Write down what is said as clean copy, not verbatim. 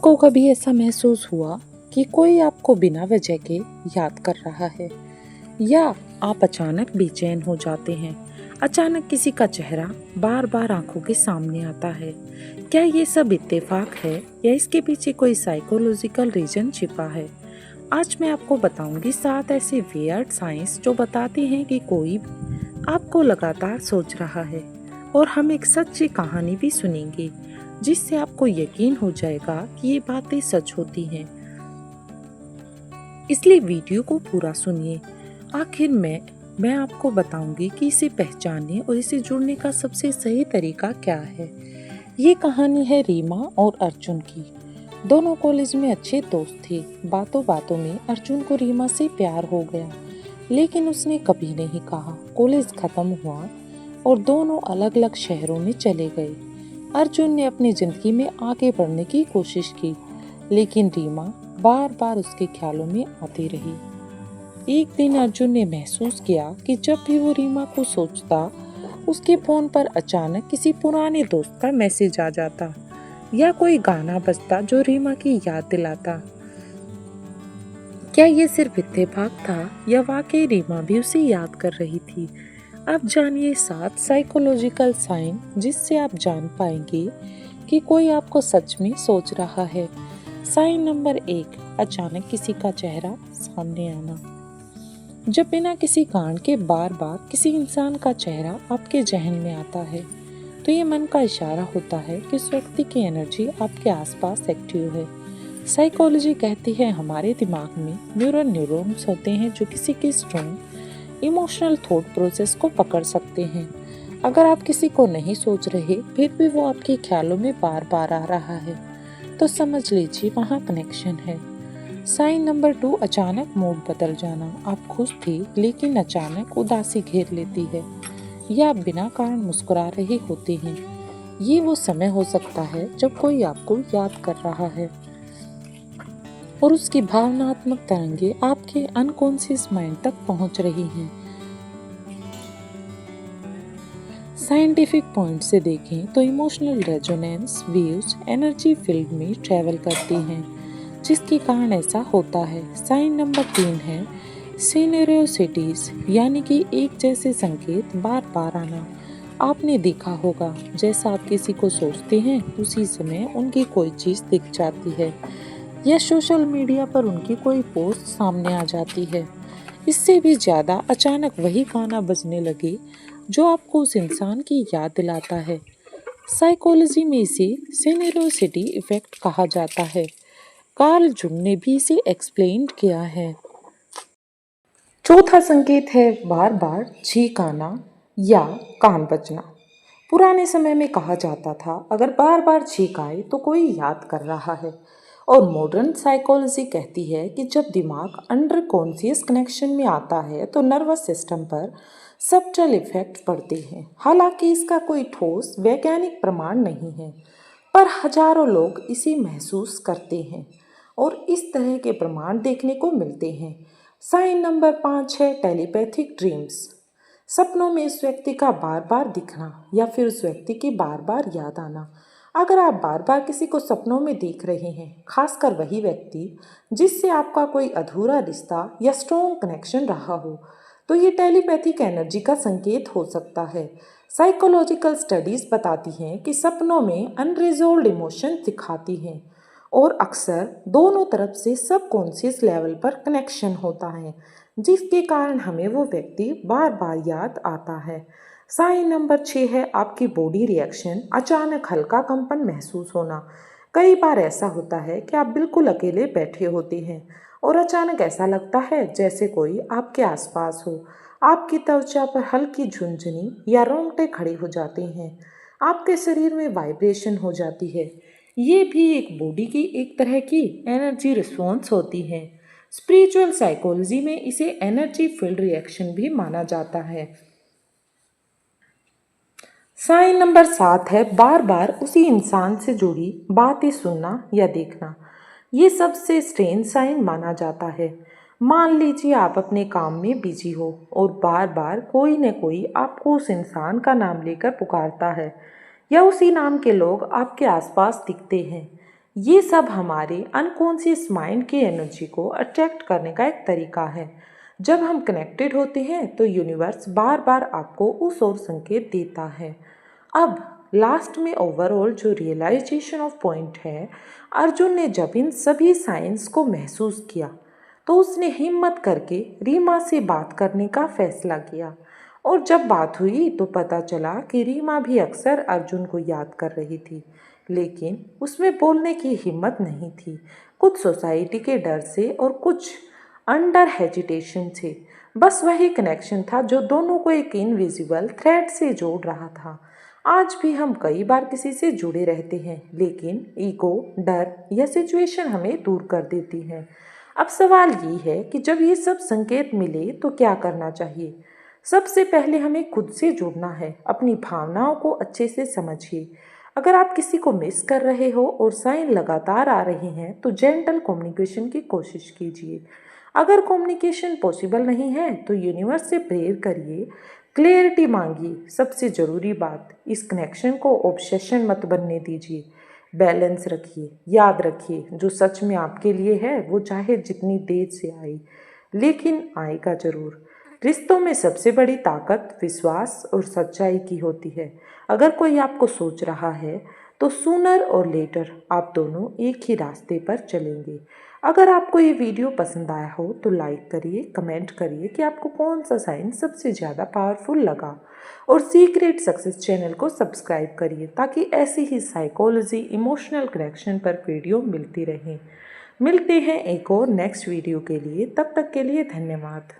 आपको कभी ऐसा महसूस हुआ कि कोई आपको बिना वजह के याद कर रहा है, या आप अचानक बेचैन हो जाते हैं? अचानक किसी का चेहरा बार बार आंखों के सामने आता है। क्या ये सब इत्तेफाक है या इसके पीछे कोई साइकोलॉजिकल रीजन छिपा है? आज मैं आपको बताऊंगी 7 ऐसे वियर्ड साइंस जो बताते हैं कि कोई आपको लगातार सोच रहा है। और हम एक सच्ची कहानी भी सुनेंगे जिससे आपको यकीन हो जाएगा कि ये बातें सच होती हैं। इसलिए वीडियो को पूरा सुनिए। आखिर में मैं आपको बताऊंगी कि इसे पहचानने और इसे जुड़ने का सबसे सही तरीका क्या है। ये कहानी है रीमा और अर्जुन की। दोनों कॉलेज में अच्छे दोस्त थे। बातों बातों में अर्जुन को रीमा से प्यार हो गया, लेकिन उसने कभी नहीं कहा। कॉलेज खत्म हुआ और दोनों अलग अलग शहरों में चले गए। अर्जुन ने अपनी जिंदगी में आगे बढ़ने की कोशिश की, लेकिन रीमा बार बार उसके ख्यालों में आती रही। एक दिन अर्जुन ने महसूस किया कि जब भी वो रीमा को सोचता, उसके फोन पर अचानक किसी पुराने दोस्त का मैसेज आ जाता या कोई गाना बजता जो रीमा की याद दिलाता। क्या ये सिर्फ इत्तेफाक था या वाकई रीमा भी उसे याद कर रही थी? अब जानिए 7 साइकोलॉजिकल साइन जिससे आप जान पाएंगे कि कोई आपको सच में सोच रहा है। साइन नंबर 1, अचानक किसी का चेहरा सामने आना। जब बिना किसी कारण के बार बार किसी इंसान का चेहरा आपके जहन में आता है, तो ये मन का इशारा होता है कि उस व्यक्ति की एनर्जी आपके आसपास एक्टिव है। साइकोलॉजी कहती है हमारे दिमाग में न्यूरॉन्स होते हैं जो किसी की स्ट्रॉन्ग इमोशनल थॉट प्रोसेस को पकड़ सकते हैं। अगर आप किसी को नहीं सोच रहे फिर भी वो आपके ख्यालों में बार बार आ रहा है, तो समझ लीजिए वहाँ कनेक्शन है। साइन नंबर 2, अचानक मूड बदल जाना। आप खुश थे लेकिन अचानक उदासी घेर लेती है, या आप बिना कारण मुस्कुरा रहे होते हैं। ये वो समय हो सकता है जब कोई आपको याद कर रहा है और उसकी भावनात्मक तरंगे आपके अनकॉन्शियस माइंड तक पहुंच रही हैं। साइंटिफिक पॉइंट से देखें तो emotional resonance waves energy field में ट्रैवल करती हैं, जिसके कारण ऐसा होता है। साइन नंबर 3 है सिनेरियोसिटीज, यानी कि एक जैसे संकेत बार बार आना। आपने देखा होगा जैसा आप किसी को सोचते हैं उसी समय उनकी कोई चीज़ दिख जाती है, या सोशल मीडिया पर उनकी कोई पोस्ट सामने आ जाती है। इससे भी ज़्यादा अचानक वही गाना बजने लगे जो आपको उस इंसान की याद दिलाता है। साइकोलॉजी में इसे सिनेरोसिटी इफेक्ट कहा जाता है। कार्ल जुंग ने भी इसे एक्सप्लेन किया है। चौथा संकेत है बार बार छींक आना या कान बजना। पुराने समय में कहा जाता था अगर बार बार छींक आए तो कोई याद कर रहा है, और मॉडर्न साइकोलॉजी कहती है कि जब दिमाग अंडर कॉन्शियस कनेक्शन में आता है तो नर्वस सिस्टम पर सब्टल इफेक्ट पड़ते हैं। हालांकि इसका कोई ठोस वैज्ञानिक प्रमाण नहीं है, पर हजारों लोग इसे महसूस करते हैं और इस तरह के प्रमाण देखने को मिलते हैं। साइन नंबर 5 है टेलीपैथिक ड्रीम्स। सपनों में उस व्यक्ति का बार बार दिखना या फिर उस व्यक्ति की बार बार याद आना। अगर आप बार बार किसी को सपनों में देख रहे हैं, खासकर वही व्यक्ति जिससे आपका कोई अधूरा रिश्ता या स्ट्रॉन्ग कनेक्शन रहा हो, तो ये टेलीपैथिक एनर्जी का संकेत हो सकता है। साइकोलॉजिकल स्टडीज बताती हैं कि सपनों में अनरिजॉल्व्ड इमोशन दिखाती हैं और अक्सर दोनों तरफ से सबकॉन्शियस लेवल पर कनेक्शन होता है, जिसके कारण हमें वो व्यक्ति बार बार याद आता है। साइन नंबर 6 है आपकी बॉडी रिएक्शन। अचानक हल्का कंपन महसूस होना। कई बार ऐसा होता है कि आप बिल्कुल अकेले बैठे होते हैं और अचानक ऐसा लगता है जैसे कोई आपके आसपास हो। आपकी त्वचा पर हल्की झुनझुनी या रोंगटे खड़े हो जाते हैं। आपके शरीर में वाइब्रेशन हो जाती है। ये भी एक बॉडी की एक तरह की एनर्जी रिस्पॉन्स होती है। स्पिरिचुअल साइकोलॉजी में इसे एनर्जी फील्ड रिएक्शन भी माना जाता है। साइन नंबर 7 है बार बार उसी इंसान से जुड़ी बातें सुनना या देखना। ये सबसे स्ट्रेंज साइन माना जाता है। मान लीजिए आप अपने काम में बिजी हो और बार बार कोई न कोई आपको उस इंसान का नाम लेकर पुकारता है, या उसी नाम के लोग आपके आसपास दिखते हैं। ये सब हमारे अनकॉन्शियस माइंड की एनर्जी को अट्रैक्ट करने का एक तरीका है। जब हम कनेक्टेड होते हैं तो यूनिवर्स बार बार आपको उस ओर संकेत देता है। अब लास्ट में ओवरऑल जो रियलाइजेशन ऑफ पॉइंट है, अर्जुन ने जब इन सभी साइंस को महसूस किया तो उसने हिम्मत करके रीमा से बात करने का फैसला किया। और जब बात हुई तो पता चला कि रीमा भी अक्सर अर्जुन को याद कर रही थी, लेकिन उसमें बोलने की हिम्मत नहीं थी, कुछ सोसाइटी के डर से और कुछ अंडर हेजिटेशन से। बस वही कनेक्शन था जो दोनों को एक इनविजिबल थ्रेड से जोड़ रहा था। आज भी हम कई बार किसी से जुड़े रहते हैं, लेकिन ईगो, डर या सिचुएशन हमें दूर कर देती है। अब सवाल ये है कि जब ये सब संकेत मिले तो क्या करना चाहिए। सबसे पहले हमें खुद से जुड़ना है, अपनी भावनाओं को अच्छे से समझिए। अगर आप किसी को मिस कर रहे हो और साइन लगातार आ रहे हैं तो जेंटल कम्युनिकेशन की कोशिश कीजिए। अगर कम्युनिकेशन पॉसिबल नहीं है तो यूनिवर्स से प्रेयर करिए, क्लियरिटी मांगिए। सबसे ज़रूरी बात, इस कनेक्शन को ऑब्सेशन मत बनने दीजिए। बैलेंस रखिए, याद रखिए जो सच में आपके लिए है वो चाहे जितनी देर से आए, लेकिन आएगा ज़रूर। रिश्तों में सबसे बड़ी ताकत विश्वास और सच्चाई की होती है। अगर कोई आपको सोच रहा है तो सूनर और लेटर आप दोनों एक ही रास्ते पर चलेंगे। अगर आपको ये वीडियो पसंद आया हो तो लाइक करिए, कमेंट करिए कि आपको कौन सा साइन सबसे ज़्यादा पावरफुल लगा, और सीक्रेट सक्सेस चैनल को सब्सक्राइब करिए ताकि ऐसी ही साइकोलॉजी, इमोशनल कनेक्शन पर वीडियो मिलती रहे। मिलते हैं एक और नेक्स्ट वीडियो के लिए, तब तक के लिए धन्यवाद।